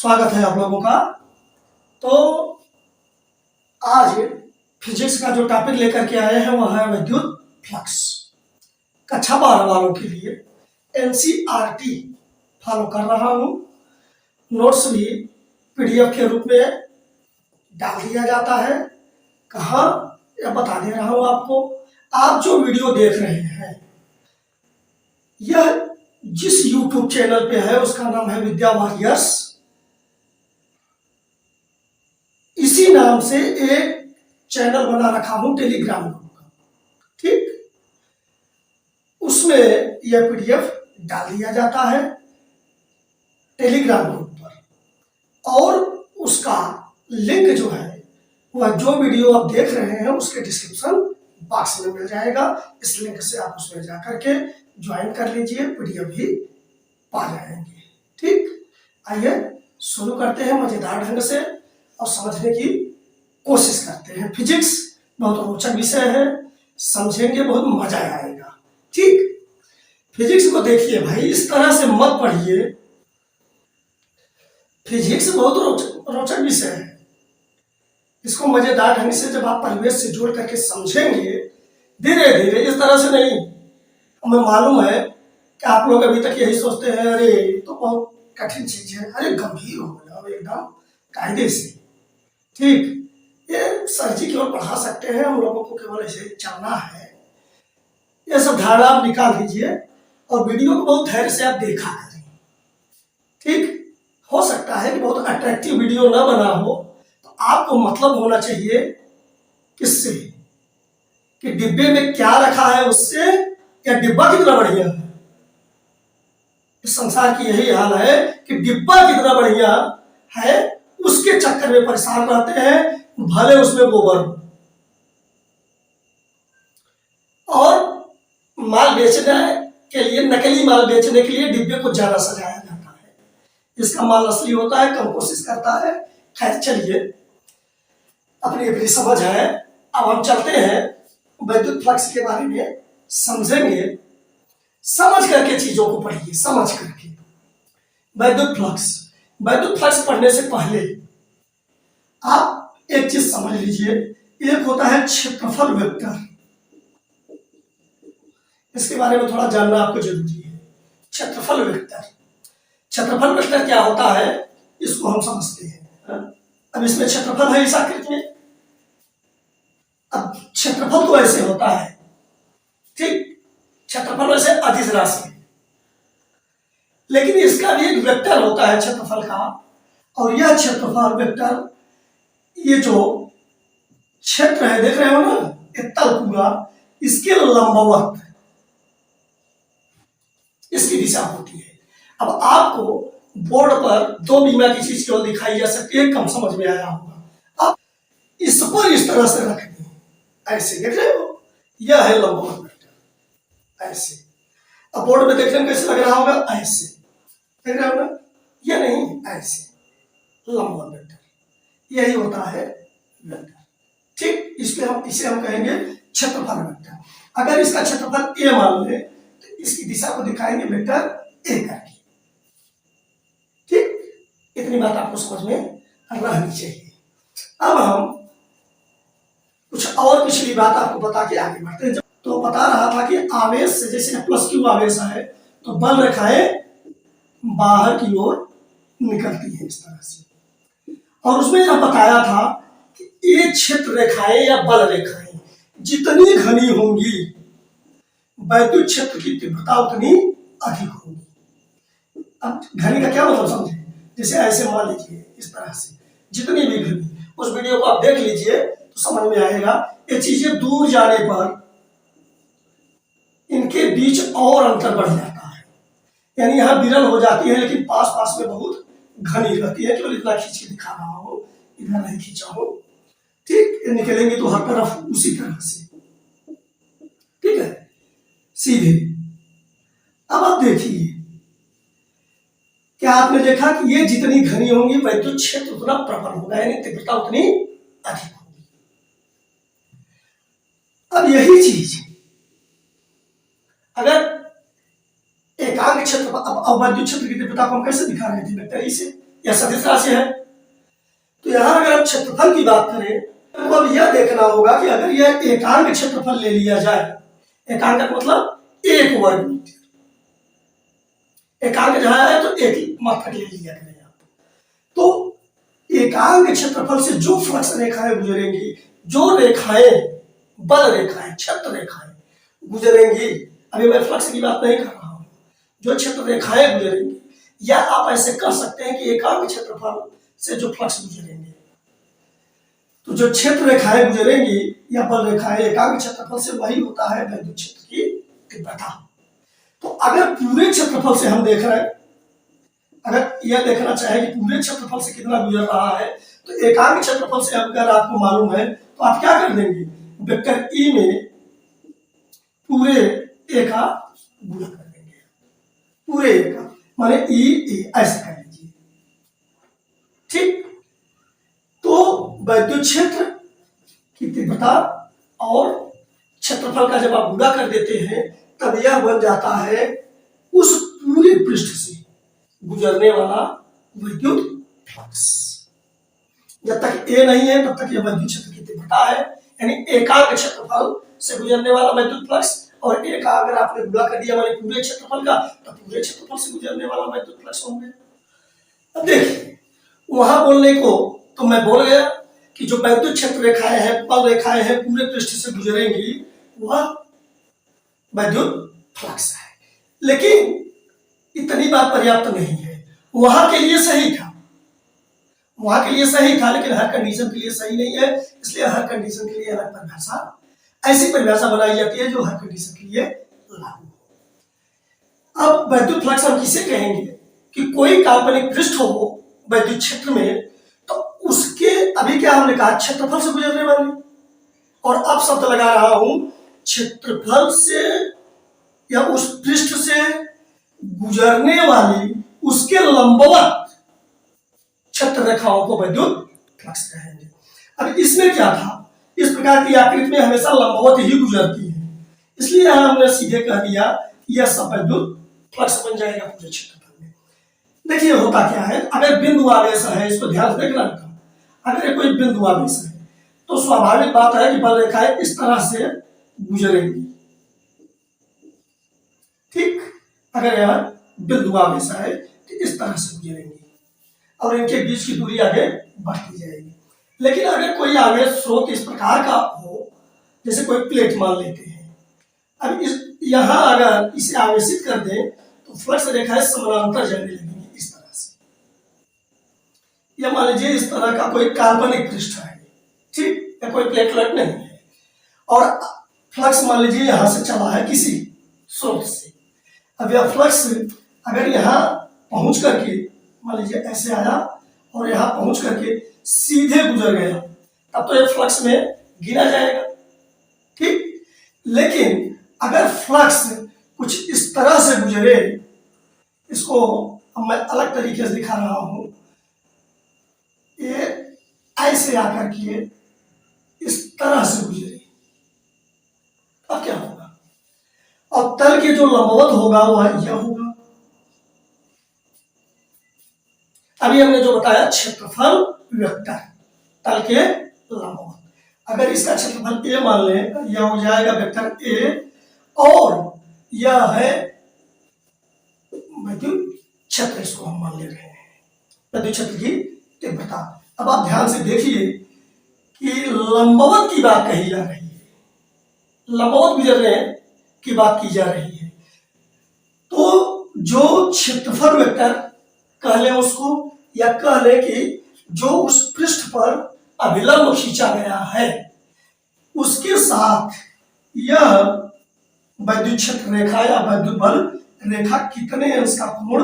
स्वागत है आप लोगों का। तो आज फिजिक्स का जो टॉपिक लेकर के आए हैं वह है विद्युत फ्लक्स। कक्षा 12 वालों के लिए एनसीईआरटी फॉलो कर रहा हूँ। नोट्स भी पीडीएफ के रूप में डाल दिया जाता है। कहाँ यह बता दे रहा हूँ आपको। आप जो वीडियो देख रहे हैं यह जिस यूट्यूब चैनल पे है उसका नाम है विद्या वॉरियर्स। इसी नाम से एक चैनल बना रखा हूं टेलीग्राम ग्रुप का, ठीक। उसमें यह पीडीएफ डाल दिया जाता है टेलीग्राम ग्रुप पर, और उसका लिंक जो है वह जो वीडियो आप देख रहे हैं उसके डिस्क्रिप्शन बॉक्स में मिल जाएगा। इस लिंक से आप उसमें जाकर के ज्वाइन कर लीजिए, पीडीएफ भी पा जाएंगे, ठीक। आइए शुरू करते हैं मजेदार ढंग से और समझने की कोशिश करते हैं। फिजिक्स बहुत रोचक विषय है, समझेंगे बहुत मजा आएगा, ठीक। फिजिक्स को देखिए भाई, इस तरह से मत पढ़िए। फिजिक्स बहुत रोचक विषय है। इसको मजेदार ढंग से जब आप परिवेश से जोड़ करके समझेंगे धीरे धीरे, इस तरह से नहीं। हमें मालूम है कि आप लोग अभी तक यही सोचते हैं अरे तो बहुत कठिन चीज है। अरे गंभीर हो जाओ एकदम कायदे से, ठीक। ये सर जी केवल पढ़ा सकते हैं, हम लोगों को केवल ऐसे चलना है। ये सब धारणा आप निकाल दीजिए और वीडियो को बहुत धैर्य से आप देखा करें, ठीक। हो सकता है कि बहुत अट्रैक्टिव वीडियो ना बना हो, तो आपको मतलब होना चाहिए किससे, कि डिब्बे में क्या रखा है उससे, या डिब्बा कितना बढ़िया है। इस संसार की यही हाल है कि डिब्बा कितना बढ़िया है उसके चक्कर में परेशान रहते हैं, भले उसमें गोबर हो। और माल बेचने के लिए, नकली माल बेचने के लिए डिब्बे को ज्यादा सजाया जाता है। इसका माल असली होता है, कम कोशिश करता है। खैर चलिए, अपनी अपनी समझ है। अब हम चलते हैं विद्युत फ्लक्स के बारे में समझेंगे। समझ करके चीजों को पढ़िए, समझ करके। विद्युत फ्लक्स पढ़ने से पहले आप एक चीज समझ लीजिए। एक होता है क्षेत्रफल वेक्टर, इसके बारे में थोड़ा जानना आपको जरूरी है। क्षेत्रफल वेक्टर क्या होता है इसको हम समझते हैं। अब इसमें क्षेत्रफल है इस आकृति में। अब क्षेत्रफल तो ऐसे होता है, ठीक। क्षेत्रफल वैसे अदिश राशि, लेकिन इसका भी एक वेक्टर होता है क्षेत्रफल का। और यह क्षेत्रफल वेक्टर, ये जो क्षेत्र है देख रहे हो ना, ये तल पूरा, इसके लंबवत इसकी दिशा होती है। अब आपको बोर्ड पर दो बीमा की चीज केवल दिखाई जा सकती है, कम समझ में आया होगा। अब इस पर इस तरह से रखनी है, ऐसे देख रहे हो, यह है लंबवत वेक्टर, ऐसे। अब बोर्ड में देखने में कैसे लग रहा होगा, ऐसे देख रहे हो ना, यह नहीं, ऐसे लंबवत वेक्टर, यही होता है वेक्टर, ठीक। इसे हम कहेंगे क्षेत्रफल वेक्टर। अगर इसका क्षेत्रफल ए मान ले तो इसकी दिशा को दिखाएंगे वेक्टर ए करके, ठीक। इतनी बात आपको समझ में रहनी चाहिए। अब हम कुछ और पिछली बात आपको बता के आगे बढ़ते हैं। तो बता रहा था कि आवेश से, जैसे प्लस क्यू आवेश है तो बल रेखाएं बाहर की ओर निकलती है इस तरह से। और उसमें यह बताया था कि ये क्षेत्र रेखाएं या बल रेखाएं जितनी घनी होंगी वैद्युत क्षेत्र की तीव्रता उतनी अधिक होगी। अब घनी का क्या मतलब समझे, जैसे ऐसे मान लीजिए इस तरह से, जितनी भी घनी, उस वीडियो को आप देख लीजिए तो समझ में आएगा। ये चीजें दूर जाने पर इनके बीच और अंतर बढ़ जाता है, यानी यहां विरल हो जाती है, लेकिन पास पास में बहुत घनी रहती है। केवल इतना खींच के दिखा रहा हूं, इधर नहीं खींचा हूं, ठीक। ये निकलेंगे तो हर तरफ उसी तरह से, ठीक है, सीधे। अब आप देखिए, क्या आपने देखा कि ये जितनी घनी होंगी वैद्युत क्षेत्र उतना प्रबल होगा, यानी तीव्रता उतनी अधिक होगी। अब यही चीज अगर एकांक क्षेत्र, अब वैद्युत क्षेत्र की तीव्रता को हम कैसे दिखा रहे थे, वेक्टर से, यह सदिश राशि है। तो यहां अगर हम क्षेत्रफल की बात करें तो अब यह देखना होगा कि अगर यह एकांक क्षेत्रफल ले लिया जाए, एकांक का मतलब एक वर्ग मीटर, एकांक जहां है तो एक मात्रक ले लिया करेगा। तो एकांक क्षेत्रफल से जो फ्लक्स रेखाएं गुजरेंगी, जो रेखाएं बल रेखाएं, क्षेत्र रेखाएं गुजरेंगी, अभी मैं फ्लक्स की बात नहीं कर रहा हूं, जो क्षेत्र रेखाएं गुजरेंगी, या आप ऐसे कह सकते हैं कि एकांक क्षेत्रफल से जो फ्लक्स गुजरेंगे, तो जो क्षेत्र रेखाएं गुजरेंगी या बल रेखाएं एकांक क्षेत्रफल से, वही होता है वैद्युत क्षेत्र की तीव्रता। तो अगर पूरे क्षेत्रफल से हम देख रहे हैं, अगर यह देखना चाहे कि पूरे क्षेत्रफल से कितना गुजर रहा है, तो एकांक क्षेत्रफल से अगर आपको मालूम है तो आप क्या कर देंगे, वेक्टर ई में पूरे ए का गुणा कर देंगे, पूरे ए का, माने ई ए, ऐसे कर लीजिए। ठीक, तो वैद्युत क्षेत्र की तीव्रता और क्षेत्रफल का जब आप गुणा कर देते हैं तब यह बन जाता है उस पूरे पृष्ठ से गुजरने वाला विद्युत फ्लक्स। जब तक ए नहीं है तब तक यह वैद्युत क्षेत्र की तीव्रता है, यानी एकांक क्षेत्रफल से गुजरने वाला वैद्युत फ्लक्स, और ए का अगर आपने गुणा कर दिया माने पूरे क्षेत्रफल का, तो पूरे क्षेत्रफल से गुजरने वाला वैद्युत फ्लक्स होंगे। अब देखिए, वहां बोलने को तो मैं बोल गया कि जो वैद्युत क्षेत्र रेखाएं हैं, बल रेखाएं हैं, पूरे पृष्ठ से गुजरेंगी, वह वैद्युत फ्लक्स है। लेकिन इतनी बात पर्याप्त नहीं है, वहां के लिए सही था, वहां के लिए सही था, लेकिन हर कंडीशन के लिए सही नहीं है, इसलिए हर कंडीशन के लिए अलग परिभाषा, ऐसी परिभाषा बनाई जाती है जो हर कंडीशन के लिए लागू हो। अब वैद्युत फ्लक्स हम किसे कहेंगे कि कोई काल्पनिक पृष्ठ हो वैद्युत क्षेत्र में, तो उसके, अभी क्या हमने कहा, क्षेत्रफल से गुजरने वाली, और अब शब्द लगा रहा हूं क्षेत्रफल से या उस पृष्ठ से गुजरने वाली उसके लंबवत क्षेत्र रेखाओं को वैद्युत फ्लक्स कहेंगे। अब इसमें क्या था, इस प्रकार की आकृति में हमेशा लंबवत ही गुजरती है, इसलिए यहां हमने सीधे कह दिया यह सब वैद्युत फ्लक्स बन जाएगा पूरे क्षेत्रफल में। देखिए होता क्या है, अगर बिंदु आवेश है, इसको ध्यान से देखना था, अगर कोई बिंदु आवेश है तो स्वाभाविक बात है कि बल रेखाएं इस तरह से गुजरेंगी। ठीक, अगर यह बिंदु आवेश है तो इस तरह से गुजरेंगी और इनके बीच की दूरी आगे बढ़ती जाएगी। लेकिन अगर कोई आवेश स्रोत इस प्रकार का हो, जैसे कोई प्लेट मान लेते हैं, अब इस यहां अगर इसे आवेशित कर दें तो फ्लक्स रेखाएं समानांतर जाने लगेंगी इस तरह से। या मान लीजिए इस तरह का कोई काल्पनिक पृष्ठ है, ठीक, या कोई प्लेटलेट नहीं है, और फ्लक्स मान लीजिए यहां से चला है किसी स्रोत से। अब यह फ्लक्स अगर यहाँ पहुंच करके मान लीजिए ऐसे आया और यहाँ पहुंच करके सीधे गुजर गया, तब तो यह फ्लक्स में गिना जाएगा। ठीक, लेकिन अगर फ्लक्स कुछ इस तरह से गुजरे, इसको अब मैं अलग तरीके से दिखा रहा हूं, ये ऐसे आकर के इस तरह से गुजरे, अब क्या होगा, और तल के जो लंबवत होगा वह यह होगा। अभी हमने जो बताया क्षेत्रफल वेक्टर तल के लंबवत, अगर इसका क्षेत्रफल ए मान लें तो यह हो जाएगा वेक्टर ए, और यह है वैद्युत क्षेत्र, इसको हम मान ले रहे हैं वैद्युत क्षेत्र की तीव्रता। अब आप ध्यान से देखिए कि लंबवत की बात कही जा रही है, लंबवत गुजरने की बात की जा रही है, तो जो क्षेत्रफल वेक्टर कह लें उसको, या कह लें कि जो उस पृष्ठ पर अभिलंब खींचा गया है उसके साथ यह वैद्युत क्षेत्र रेखा या वैद्युत बल रेखा कितने अंश का कोण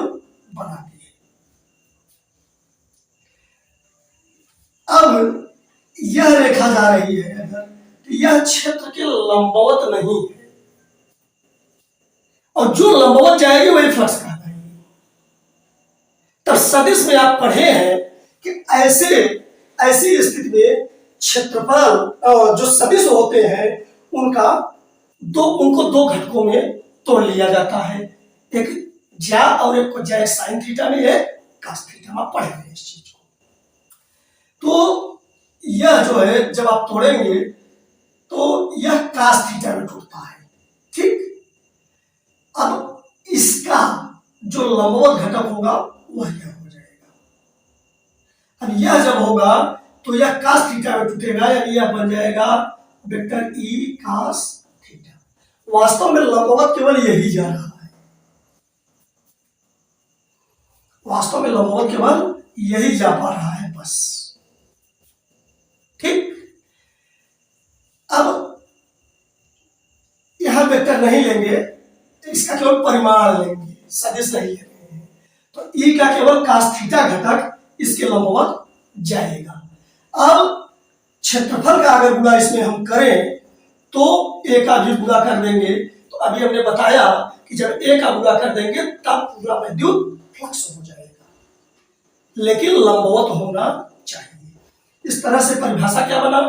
बनाती है। अब यह रेखा जा रही है अगर, तो यह क्षेत्र के लंबवत नहीं है, और जो लंबवत जाएगी वही फ्लक्स कहलाएगी। तब सदिश में आप पढ़े हैं कि ऐसी स्थिति में क्षेत्रफल जो सदिश होते हैं उनको दो घटकों में तोड़ लिया जाता है, एक ज्या और एक को ज्या साइन थीटा में है, cos थीटा में पढ़े हैं इस चीज को। तो यह जो है जब आप तोड़ेंगे तो यह cos थीटा में टूटता है, ठीक। अब इसका जो लंबवत घटक होगा वह यह हो जाएगा। अब यह जब होगा तो यह cos थीटा में टूटेगा, यानी यह बन जाएगा वेक्टर E cos थीटा। वास्तव में लंबवत केवल यही जा रहा है, वास्तव में लंबवत केवल यही जा पा रहा है बस, ठीक। अब यहां वेक्टर नहीं लेंगे, इसका केवल परिमाण लेंगे, सदिश नहीं लेंगे। तो ई का केवल cos थीटा घटक इसके लंबवत जाएगा। अब क्षेत्रफल का अगर गुणा इसमें हम करें तो ए का भी गुणा कर देंगे। तो अभी हमने बताया कि जब ए का गुणा कर देंगे तब पूरा विद्युत फ्लक्स हो जाएगा, लेकिन लंबवत होना चाहिए। इस तरह से परिभाषा क्या बना,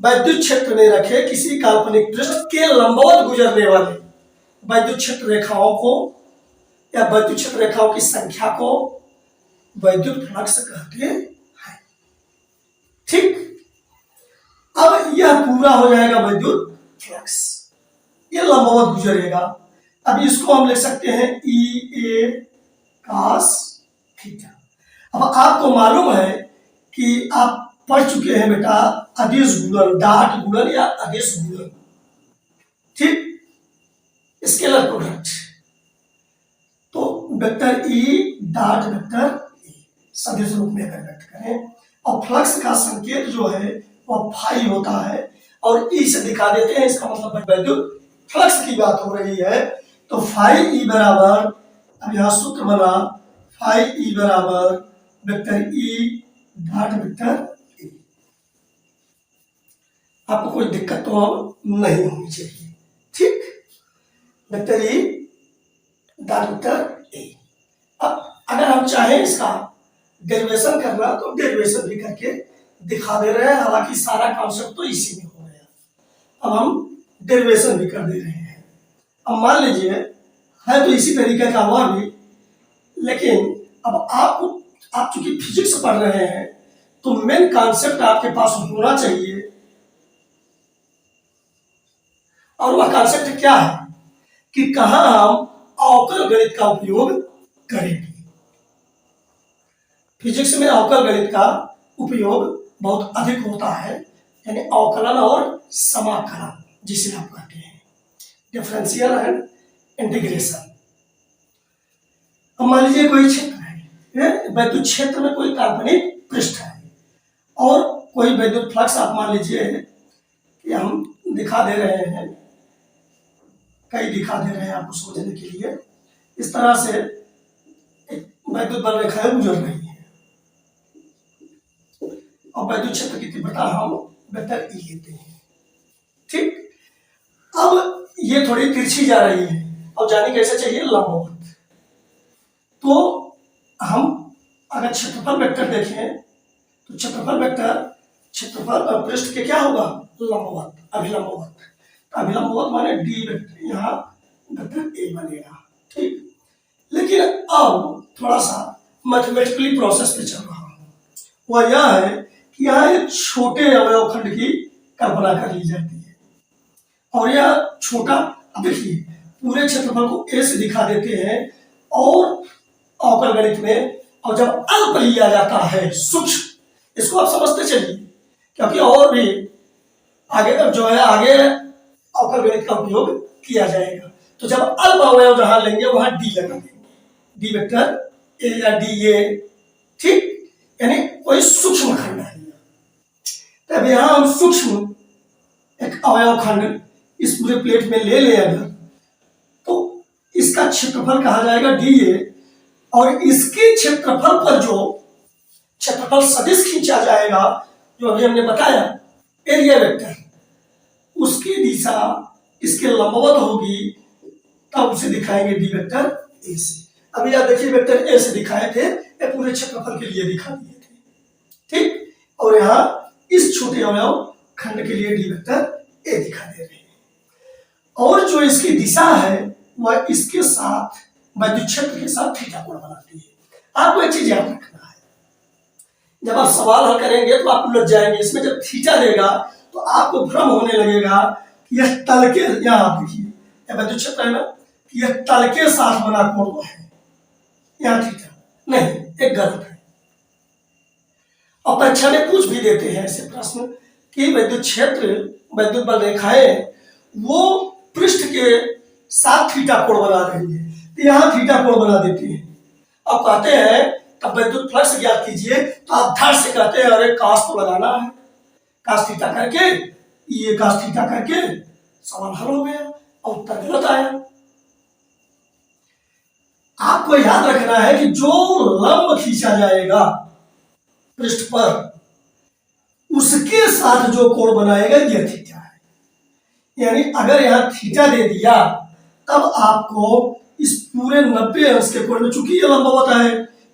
वैद्युत क्षेत्र में रखे किसी काल्पनिक पृष्ठ के लंबवत गुजरने वाले वैद्युत क्षेत्र रेखाओं को या वैद्युत क्षेत्र रेखाओं की संख्या को वैद्युत फ्लक्स कहते हैं, ठीक। अब यह पूरा हो जाएगा वैद्युत फ्लक्स, यह लंबवत गुजरेगा। अब इसको हम लिख सकते हैं ई ए cos थीटा। अब आपको मालूम है कि आप पढ़ चुके हैं बेटा अदिश गुणन, डाट गुणन या अदिश गुणन, ठीक, स्केलर प्रोडक्ट। तो vector E dot vector A सदिश रूप में अगर व्यक्त करें और फ्लक्स का संकेत जो है वह फाई होता है और ई से दिखा देते हैं, इसका मतलब वैद्युत फ्लक्स की बात हो रही है। तो फाई ई बराबर, अब यहां सूत्र बना फाई ई बराबर vector E dot vector A. आपको कोई दिक्कत तो नहीं होनी चाहिए, ठीक। Vector E dot vector A. अब अगर हम चाहें इसका डेरिवेशन करना तो डेरिवेशन भी करके दिखा दे रहे हैं, हालांकि सारा कॉन्सेप्ट तो इसी में हो गया। अब हम डेरिवेशन भी कर दे रहे हैं। अब मान लीजिए है तो इसी तरीके का हुआ भी, लेकिन अब आप चूंकि फिजिक्स पढ़ रहे हैं तो मेन कॉन्सेप्ट आपके पास होना चाहिए, और वह कॉन्सेप्ट क्या है कि कहां हम अवकल गणित का उपयोग करेंगे। फिजिक्स में अवकल गणित का उपयोग बहुत अधिक होता है, यानी अवकलन और समाकलन जिसे आप कहते हैं, डिफरेंशियल एंड इंटीग्रेशन। अब मान लीजिए कोई क्षेत्र है, वैद्युत क्षेत्र में कोई काल्पनिक पृष्ठ है और कोई वैद्युत फ्लक्स आप मान लीजिए कि हम दिखा दे रहे हैं, कई दिखा दे रहे हैं आपको समझने के लिए। इस तरह से एक वैद्युत बल रेखाएं गुजर रही है और वैद्युत क्षेत्र की तीव्रता हम वेक्टर ई लेते हैं, ठीक। अब ये थोड़ी तिरछी जा रही है और जानी कैसे चाहिए, लंबवत। तो हम अगर क्षेत्रफल वेक्टर देखें तो क्षेत्रफल वेक्टर क्षेत्रफल पृष्ठ के क्या होगा, लंबवत, अभिलंबवत। अभिलंबवत माने डी वेक्टर, यहाँ वेक्टर ए बनेगा, ठीक। लेकिन अब थोड़ा सा मैथमेटिकली प्रोसेस पे चल रहा हूं, वह यह है कि यहाँ एक छोटे अवयव खंड की कल्पना कर ली जाती है और यह छोटा, अब देखिए पूरे क्षेत्रफल को ए से दिखा देते हैं और अवकल गणित में, और जब अल्प लिया जाता है सूक्ष्म, इसको आप समझते चलिए क्योंकि और भी आगे जो है आगे अवकल गणित का उपयोग किया जाएगा। तो जब अल्प अवयव जहां लेंगे वहां डी लगा देंगे, डी वेक्टर ए या डी ए, ठीक, यानी कोई सूक्ष्म खंड है। तब यहां हम सूक्ष्म एक अवयव खंड इस पूरे प्लेट में ले लें अगर, तो इसका क्षेत्रफल कहा जाएगा डी ए, और इसके क्षेत्रफल पर जो क्षेत्रफल सदिश खींचा जाएगा जो अभी हमने बताया एरिया वेक्टर, उसकी दिशा इसके लंबवत होगी, तब उसे दिखाएंगे डी वेक्टर ए से। अभी आप देखिए वेक्टर ए से दिखाए थे, ये पूरे क्षेत्रफल के लिए दिखा दिए थे, ठीक। और यहाँ इस छोटे अवयव खंड के लिए डी वेक्टर ए दिखा दे रहे हैं, और जो इसकी दिशा है वह इसके साथ वैद्युत क्षेत्र के साथ थीटा कोण बनाती है। आपको एक चीज याद रखना है, जब आप सवाल हल करेंगे तो आप उलझ जाएंगे। इसमें जब थीटा देगा तो आपको भ्रम होने लगेगा कि यह तल के, यहाँ आप देखिए यह वैद्युत क्षेत्र है ना, कि यह तल के साथ बना कोण है, यहाँ थीटा नहीं, एक गलत है। और परीक्षा में पूछ भी देते हैं ऐसे प्रश्न कि वैद्युत क्षेत्र, वैद्युत बल रेखाएं वो पृष्ठ के साथ थीटा कोण बना रही है, तो यहाँ थीटा कोण बना देती है। अब कहते हैं तब वैद्युत फ्लक्स ज्ञात कीजिए, तो आप धड़ से कहते हैं अरे काश तो लगाना है, काश थीटा करके ये काश थीटा करके सवाल हल हो गया और उत्तर गलत आया। आपको याद रखना है कि जो लंब खींचा जाएगा पृष्ठ पर, उसके साथ जो कोण बनाएगा यह थीटा है। यानी अगर यहां थीटा दे दिया तब आपको इस पूरे 90 अंश के कोण में, चूंकि ये लंबवत है,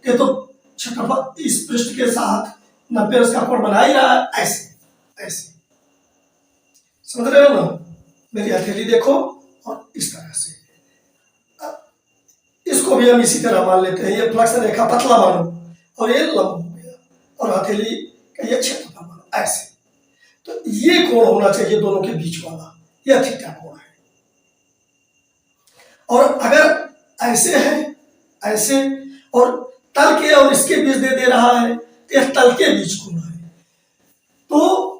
ये तो क्षेत्रफल इस पृष्ठ के साथ 90 अंश का कोण बना ही रहा है, ऐसे ऐसे, समझ रहे हो ना? मेरी हथेली देखो और इस तरह से, इसको भी हम इसी तरह मान लेते हैं, ये फ्लक्स रेखा पतला मानो और ये लंब हो गया और हथेली का ये क्षेत्रफल मानो, ऐसे। तो ये कोण होना चाहिए दोनों के बीच वाला, यह थीटा कोण है। और अगर ऐसे है, ऐसे, और तल के और इसके बीच दे रहा है, तो यह तल के बीच कोण है। तो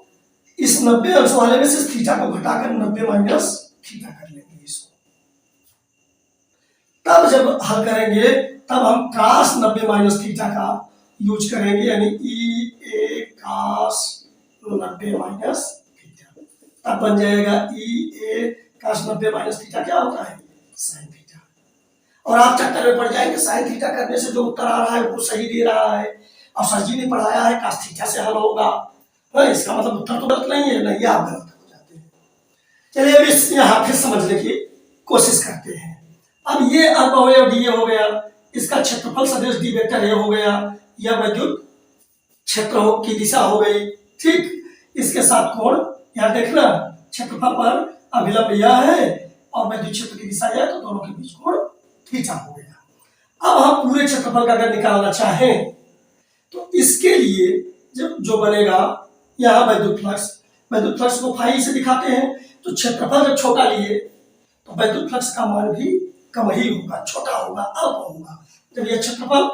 इस 90 अंश वाले में से थीटा को घटाकर 90 माइनस थीटा कर लेंगे इसको। तब जब हल करेंगे तब हम काश 90 माइनस थीटा का यूज करेंगे, यानी ई ए काश 90 माइनस थीटा, तब बन जाएगा ई ए काश 90 माइनस थीटा क्या होता है, साइन थीटा। और आप चक्कर में पड़ जाएंगे, साइन थीटा करने से जो उत्तर आ रहा है वो सही दे रहा है, और सर जी ने पढ़ाया है काश थीटा से हल होगा, इसका मतलब उत्तर तो गलत नहीं है, नहीं आप गलत हो जाते हैं। चलिए अब इस यहाँ फिर समझने की कोशिश करते हैं। अब ये अल्पअवयव डी हो गया, इसका क्षेत्रफल सदिश डी वेक्टर ए हो गया, यह वैद्युत क्षेत्र की दिशा हो गई, ठीक। इसके साथ कोण यहाँ देखना, क्षेत्रफल पर अभिलंब यह है और वैद्युत क्षेत्र की दिशा यह, तो दोनों के बीच कोण थीटा हो गया। अब हम पूरे क्षेत्रफल का अगर निकालना चाहें तो इसके लिए जो बनेगा, यहाँ वैद्युत फ्लक्स को फाई से दिखाते हैं, तो क्षेत्रफल जब छोटा लिए तो वैद्युत फ्लक्स का मान भी कम ही होगा, छोटा होगा, अल्प होगा। जब यह क्षेत्रफल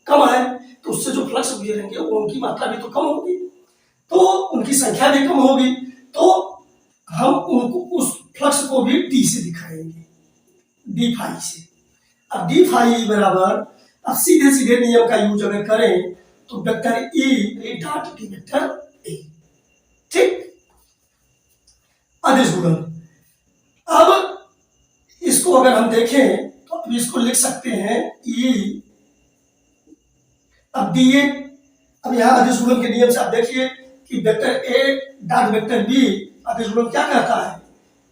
कम है तो उससे जो फ्लक्स गुजरेंगे उनकी मात्रा भी तो कम होगी, तो उनकी संख्या भी कम होगी, तो हम उनको उस फ्लक्स को भी डी से दिखाएंगे, डी फाई से। अब डी फाई बराबर, अब सीधे सीधे नियम का यूज अगर करें तो vector E dot D vector A, ठीक। अदिश गुणन, अब इसको अगर हम देखें तो अब इसको लिख सकते हैं ई, अब डी ए, अब यहाँ अदिश गुणन के नियम से आप देखिए कि vector A dot vector B, अदिश गुणन क्या कहता है,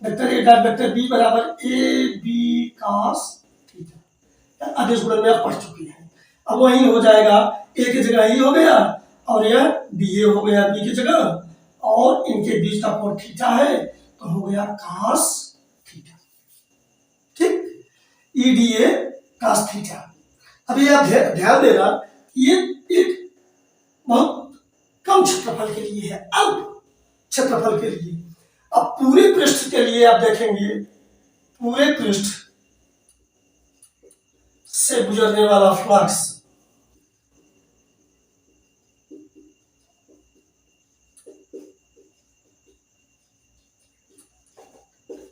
vector A dot vector B बराबर ए बी कॉस थीटा। अदिश गुणन में आप पढ़ चुकी हैं, अब वही हो जाएगा, ए की जगह ई हो गया और यह डी ए हो गया बी की जगह, और इनके बीच का कोण थीटा है तो हो गया कॉस थीटा, ठीक। E D A cos theta. अभी आप ध्यान देना, ये एक बहुत कम क्षेत्रफल के लिए है, अल्प क्षेत्रफल के लिए। अब पूरे पृष्ठ के लिए आप देखेंगे, पूरे पृष्ठ से गुजरने वाला फ्लक्स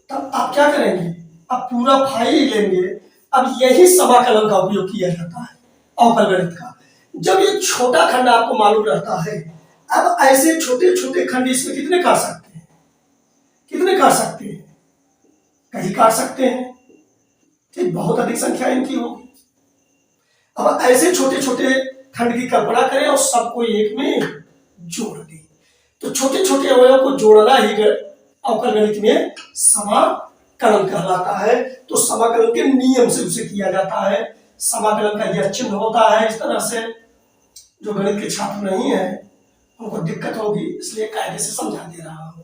तब आप क्या करेंगे, अब पूरा फाई लेंगे। अब यही समाकलन का उपयोग किया जाता है अवकल गणित का, जब ये छोटा खंड आपको मालूम रहता है। अब ऐसे छोटे छोटे खंड इसमें कितने काट सकते हैं, कितने काट सकते हैं, कहीं काट सकते हैं, ठीक, बहुत अधिक संख्या इनकी होगी। अब ऐसे छोटे छोटे खंड की कल्पना करें और सबको एक में जोड़ दें, तो छोटे छोटे अवयव को जोड़ना ही अवकल गणित में समाकलन कहलाता है। तो समाकलन के नियम से उसे किया जाता है, समाकलन का यह चिन्ह होता है इस तरह से। जो गणित के छात्र नहीं है उनको दिक्कत होगी, इसलिए कायदे से समझा दे रहा हूं,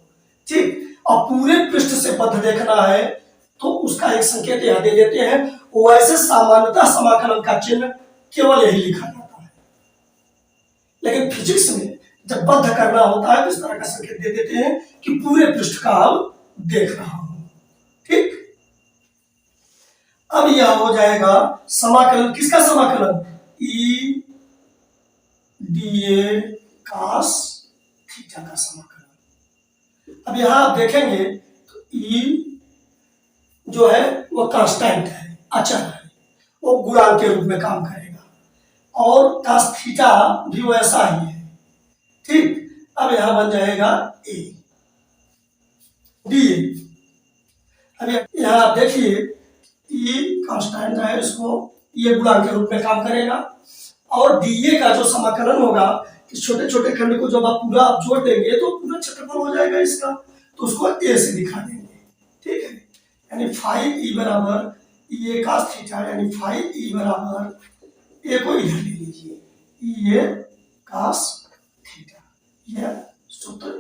ठीक। और पूरे पृष्ठ से बद्ध देखना है तो उसका एक संकेत यहां दे देते हैं, वैसे सामान्यतः समाकलन का चिन्ह केवल यही लिखा जाता है। लेकिन फिजिक्स में जब बद्ध करना होता है तो इस तरह का संकेत दे देते हैं कि पूरे पृष्ठ का अब देख रहा हूं। ठीक, अब यह हो जाएगा समाकलन। किसका समाकलन? E D A cos theta का समाकलन। अब यहां आप देखेंगे तो ई जो है वो कांस्टेंट है, अचर है, वो गुणांक के रूप में काम करेगा और कास थीटा भी वैसा ही है। ठीक, अब यहां बन जाएगा ए डी ए। अब यहां आप देखिए ई कांस्टेंट है, इसको ये गुणांक के रूप में काम करेगा और डी ए का जो समाकलन होगा इस छोटे छोटे खंड को जब आप पूरा आप जोड़ देंगे तो पूरा क्षेत्रफल हो जाएगा इसका, तो उसको ए से दिखा देंगे। ठीक है, यानी फाइव ई बराबर ए कास थीटा, यानी फाइव ई बराबर ए को इधर ले लीजिए, ए कास थीटा। यह सूत्र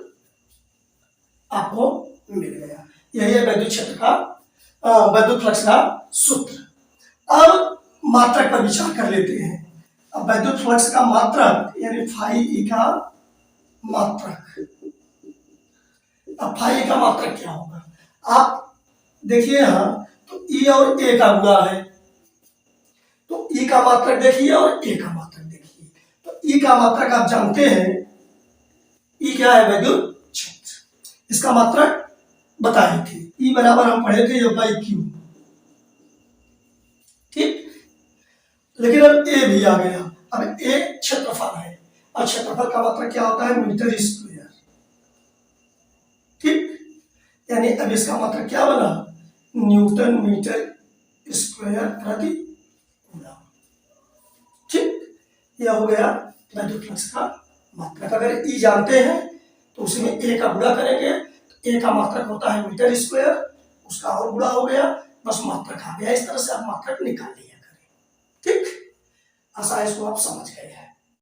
आपको मिल गया। यही है वैद्युत क्षेत्र का वैद्युत फ्लक्स का सूत्र। अब मात्रक पर विचार कर लेते हैं। अब वैद्युत फ्लक्स का मात्रक यानी फाई ई का मात्रक। अब फाई ई का मात्रक क्या होगा? आप देखिए यहां तो ई और ए का गुणा है, तो ई का मात्रक देखिए और ए का मात्रक देखिए। तो ई का मात्रक आप जानते हैं, ई क्या है? वैद्युत क्षेत्र। इसका मात्रक बताए थे, ई बराबर हम पढ़े थे एफ बाई क्यू। ठीक, लेकिन अब ए भी आ गया। अब ए क्षेत्रफल है और क्षेत्रफल का मात्रक क्या होता है? Metre square. ठीक, यानी अब इसका मात्रक क्या बना? न्यूटन मीटर स्क्वायर प्रति कूलम। ठीक, यह हो गया वैद्युत फ्लक्स का मात्रक। अगर ई जानते हैं तो उसी में ए का गुणा करेंगे, ए का मात्रक होता है मीटर स्क्वायर, उसका और गुणा हो गया, बस मात्रक आ गया। इस तरह से आप मात्रक निकाल लिया करें। ठीक, आशा है इसको आप समझ गए हैं।